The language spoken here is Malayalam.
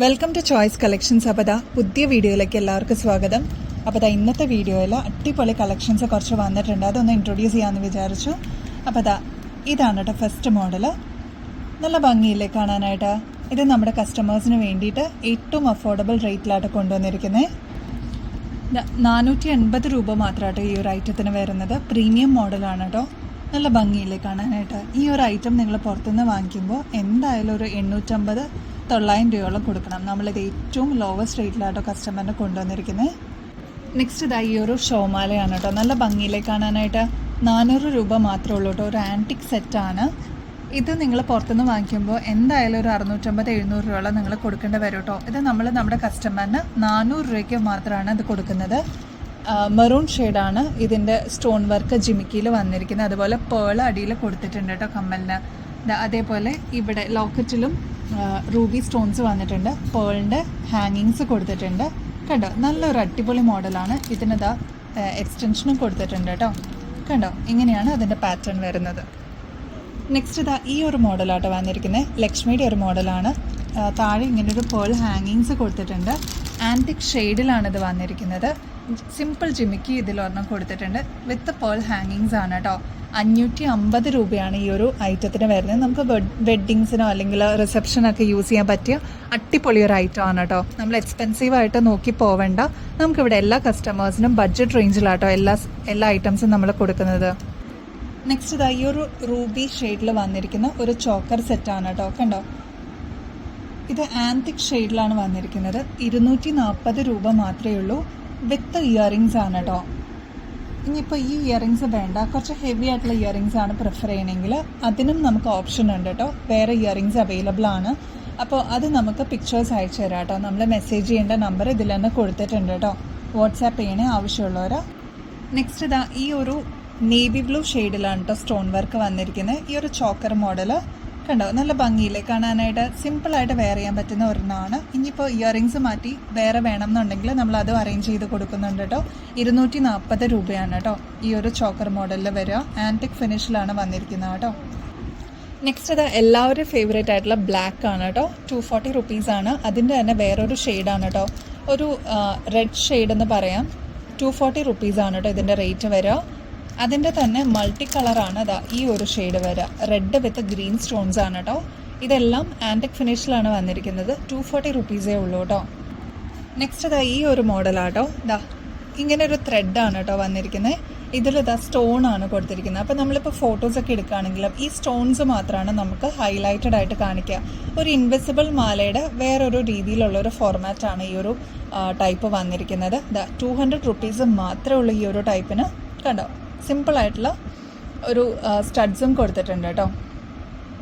Welcome to choice collections. അപ്പോൾ പുതിയ വീഡിയോയിലേക്ക് എല്ലാവർക്കും സ്വാഗതം. അപ്പോൾ ഇന്നത്തെ വീഡിയോയിൽ അടിപൊളി കളക്ഷൻസ് കുറച്ച് വന്നിട്ടുണ്ട്, അതൊന്ന് ഇൻട്രൊഡ്യൂസ് ചെയ്യാമെന്ന് വിചാരിച്ചു. അപ്പോൾ ഇതാണ് കേട്ടോ ഫസ്റ്റ് മോഡൽ. നല്ല ഭംഗിയില്ലേ കാണാനായിട്ട്. ഇത് നമ്മുടെ കസ്റ്റമേഴ്സിന് വേണ്ടിയിട്ട് ഏറ്റവും അഫോർഡബിൾ റേറ്റിലായിട്ട് കൊണ്ടുവന്നിരിക്കുന്നത്. 480 രൂപ മാത്രമായിട്ട് ഈ ഒരു ഐറ്റത്തിന് വരുന്നത്. പ്രീമിയം മോഡലാണ് കേട്ടോ. നല്ല ഭംഗിയില്ലേ കാണാനായിട്ട്. ഈ ഒരു ഐറ്റം നിങ്ങൾ പുറത്തുനിന്ന് വാങ്ങിക്കുമ്പോൾ എന്തായാലും ഒരു 850-900 രൂപയോളം കൊടുക്കണം. നമ്മളിത് ഏറ്റവും ലോവസ്റ്റ് റേറ്റിലാട്ടോ കസ്റ്റമറിന് കൊണ്ടുവന്നിരിക്കുന്നത്. നെക്സ്റ്റ് ഈ ഒരു ഷോമാലയാണ് കേട്ടോ. നല്ല ഭംഗിയില്ലേ കാണാനായിട്ട്. 400 രൂപ മാത്രമേ ഉള്ളൂ കേട്ടോ. ഒരു ആൻറ്റിക് സെറ്റാണ് ഇത്. നിങ്ങൾ പുറത്തുനിന്ന് വാങ്ങിക്കുമ്പോൾ എന്തായാലും ഒരു 650-700 രൂപയോളം നിങ്ങൾ കൊടുക്കേണ്ടി വരും കേട്ടോ. ഇത് നമ്മുടെ കസ്റ്റമറിന് 400 രൂപയ്ക്ക് മാത്രമാണ് ഇത് കൊടുക്കുന്നത്. മെറൂൺ ഷെയ്ഡാണ് ഇതിൻ്റെ സ്റ്റോൺ വർക്ക് ജിമിക്കിയിൽ വന്നിരിക്കുന്നത്. അതുപോലെ പേൾ അടിയിൽ കൊടുത്തിട്ടുണ്ട് കേട്ടോ കമ്മലിന്. അതേപോലെ ഇവിടെ ലോക്കറ്റിലും റൂബി സ്റ്റോൺസ് വന്നിട്ടുണ്ട്. പേളിൻ്റെ ഹാങ്ങിങ്സ് കൊടുത്തിട്ടുണ്ട് കണ്ടോ. നല്ലൊരു അടിപൊളി മോഡലാണ്. ഇതിന് എക്സ്റ്റൻഷനും കൊടുത്തിട്ടുണ്ട് കേട്ടോ. കണ്ടോ, ഇങ്ങനെയാണ് അതിൻ്റെ പാറ്റേൺ വരുന്നത്. നെക്സ്റ്റ് ഈ ഒരു മോഡലാട്ടോ വന്നിരിക്കുന്നത്. ലക്ഷ്മിയുടെ ഒരു മോഡലാണ്. താഴെ ഇങ്ങനൊരു പേൾ ഹാങ്ങിങ്സ് കൊടുത്തിട്ടുണ്ട്. ആൻറ്റിക് ഷെയ്ഡിലാണ് ഇത് വന്നിരിക്കുന്നത്. സിമ്പിൾ ജിമിക്കി ഇതിലൊരെണ്ണം കൊടുത്തിട്ടുണ്ട്. വിത്ത് പേൾ ഹാങ്ങിങ്സ് ആണ് കേട്ടോ. 550 രൂപയാണ് ഈ ഒരു ഐറ്റത്തിന് വരുന്നത്. നമുക്ക് വെഡ്ഡിങ്സിനോ അല്ലെങ്കിൽ റിസപ്ഷനൊക്കെ യൂസ് ചെയ്യാൻ പറ്റിയ അടിപൊളി ഒരു ഐറ്റമാണ് കേട്ടോ. നമ്മൾ എക്സ്പെൻസീവായിട്ട് നോക്കി പോവേണ്ട. നമുക്കിവിടെ എല്ലാ കസ്റ്റമേഴ്സിനും ബഡ്ജറ്റ് റേഞ്ചിലാട്ടോ എല്ലാ ഐറ്റംസും നമ്മൾ കൊടുക്കുന്നത്. നെക്സ്റ്റ് ഈ ഒരു റൂബി ഷെയ്ഡിൽ വന്നിരിക്കുന്ന ഒരു ചോക്കർ സെറ്റാണ് കേട്ടോ. കണ്ടോ, ഇത് ആൻറ്റിക് ഷെയ്ഡിലാണ് വന്നിരിക്കുന്നത്. 240 രൂപ മാത്രമേ ഉള്ളൂ. വിത്ത് ഇയറിങ്സ് ആണ് കേട്ടോ. ഇനിയിപ്പോൾ ഈ ഇയറിങ്സ് വേണ്ട, കുറച്ച് ഹെവി ആയിട്ടുള്ള ഇയറിങ്സ് ആണ് പ്രിഫർ ചെയ്യണമെങ്കിൽ അതിനും നമുക്ക് ഓപ്ഷൻ ഉണ്ട് കേട്ടോ. വേറെ ഇയറിങ്സ് അവൈലബിൾ ആണ്. അപ്പോൾ അത് നമുക്ക് പിക്ചേഴ്സ് അയച്ചു തരാം കേട്ടോ. നമ്മൾ മെസ്സേജ് ചെയ്യേണ്ട നമ്പർ ഇതിൽ തന്നെ കൊടുത്തിട്ടുണ്ട് കേട്ടോ. വാട്സാപ്പ് ചെയ്യണേ ആവശ്യമുള്ളവർ. നെക്സ്റ്റ് ഈ ഒരു നേവി ബ്ലൂ ഷെയ്ഡിലാണ് കേട്ടോ സ്റ്റോൺ വർക്ക് വന്നിരിക്കുന്നത്. ഈ ഒരു ചോക്കർ മോഡൽ കണ്ടോ, നല്ല ഭംഗിയില്ലേ കാണാനായിട്ട്. സിമ്പിളായിട്ട് വെയർ ചെയ്യാൻ പറ്റുന്ന ഒരെണ്ണമാണ്. ഇനിയിപ്പോൾ ഇയറിങ്സ് മാറ്റി വേറെ വേണം എന്നുണ്ടെങ്കിൽ നമ്മൾ അതും അറേഞ്ച് ചെയ്ത് കൊടുക്കുന്നുണ്ട് കേട്ടോ. 240 രൂപയാണ് കേട്ടോ ഈ ഒരു ചോക്കർ മോഡലിൽ വരിക. ആൻറ്റിക് ഫിനിഷിലാണ് വന്നിരിക്കുന്നത് കേട്ടോ. നെക്സ്റ്റ് എല്ലാവരും ഫേവറേറ്റ് ആയിട്ടുള്ള ബ്ലാക്ക് ആണ് കേട്ടോ. 240 റുപ്പീസാണ്. അതിൻ്റെ തന്നെ വേറൊരു ഷെയ്ഡാണ് കേട്ടോ. ഒരു റെഡ് ഷെയ്ഡ് എന്ന് പറയാം. 240 റുപ്പീസാണ് കേട്ടോ ഇതിൻ്റെ റേറ്റ് വരിക. അതിൻ്റെ തന്നെ മൾട്ടി കളറാണ് ഈ ഒരു ഷെയ്ഡ് വരിക. റെഡ് വിത്ത് ഗ്രീൻ സ്റ്റോൺസ് ആണ് കേട്ടോ. ഇതെല്ലാം ആൻറ്റിക് ഫിനിഷിലാണ് വന്നിരിക്കുന്നത്. 240 റുപ്പീസേ ഉള്ളൂ കേട്ടോ. നെക്സ്റ്റ് ഈ ഒരു മോഡലാട്ടോ. ഇങ്ങനെ ഒരു ത്രെഡാണ് കേട്ടോ വന്നിരിക്കുന്നത്. ഇതിൽ സ്റ്റോൺ ആണ് കൊടുത്തിരിക്കുന്നത്. അപ്പോൾ നമ്മളിപ്പോൾ ഫോട്ടോസൊക്കെ എടുക്കുകയാണെങ്കിൽ ഈ സ്റ്റോൺസ് മാത്രമാണ് നമുക്ക് ഹൈലൈറ്റഡ് ആയിട്ട് കാണിക്കുക. ഒരു ഇൻവിസിബിൾ മാലയുടെ വേറൊരു രീതിയിലുള്ളൊരു ഫോർമാറ്റാണ് ഈ ഒരു ടൈപ്പ് വന്നിരിക്കുന്നത്. 200 റുപ്പീസ് മാത്രമേ ഉള്ളൂ ഈ ഒരു ടൈപ്പിന്. കണ്ടോ, സിമ്പിളായിട്ടുള്ള ഒരു സ്റ്റഡ്സും കൊടുത്തിട്ടുണ്ട് കേട്ടോ.